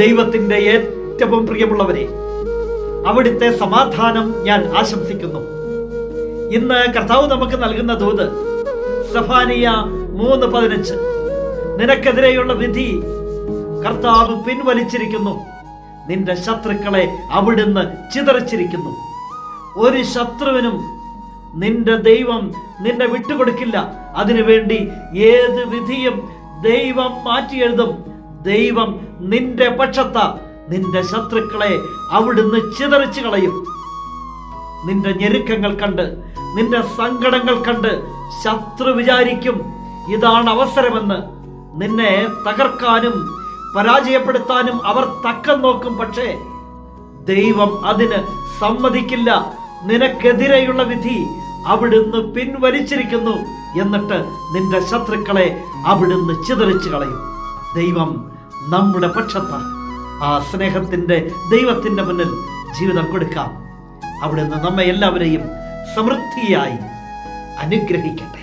ദൈവത്തിന്റെ ഏറ്റവും പ്രിയമുള്ളവരെ, അവിടുത്തെ സമാധാനം ഞാൻ ആശംസിക്കുന്നു. ഇന്ന് കർത്താവ് നമുക്ക് നൽകുന്ന ദൂത് സെഫാനിയ 3:15. നിനക്കെതിരെയുള്ള വിധി കർത്താവ് പിൻവലിച്ചിരിക്കുന്നു, നിന്റെ ശത്രുക്കളെ അവിടുന്ന് ചിതറിച്ചിരിക്കുന്നു. ഒരു ശത്രുവിനും നിന്റെ ദൈവം നിന്നെ വിട്ടുകൊടുക്കില്ല. അതിനുവേണ്ടി ഏത് വിധിയും ദൈവം മാറ്റിയെഴുതും. ദൈവം നിന്റെ പക്ഷത്ത, നിന്റെ ശത്രുക്കളെ അവിടുന്ന് ചിതറിച്ചു കളയും. നിന്റെ ഞെരുക്കങ്ങൾ കണ്ട്, നിന്റെ സങ്കടങ്ങൾ കണ്ട് ശത്രു വിചാരിക്കും ഇതാണ് അവസരമെന്ന്. നിന്നെ തകർക്കാനും പരാജയപ്പെടുത്താനും അവർ തക്കം നോക്കും. പക്ഷേ ദൈവം അതിന് സമ്മതിക്കില്ല. നിനക്കെതിരെയുള്ള വിധി അവിടുന്ന് പിൻവലിച്ചിരിക്കുന്നു. എന്നിട്ട് നിന്റെ ശത്രുക്കളെ അവിടുന്ന് ചിതറിച്ചു കളയും. ദൈവം നമ്മുടെ പക്ഷത്ത. ആ സ്നേഹത്തിന്റെ ദൈവത്തിന്റെ മുന്നിൽ ജീവിതം കൊടുക്കാം. അവിടുന്ന് നമ്മെ എല്ലാവരെയും സമൃദ്ധിയായി അനുഗ്രഹിക്കട്ടെ.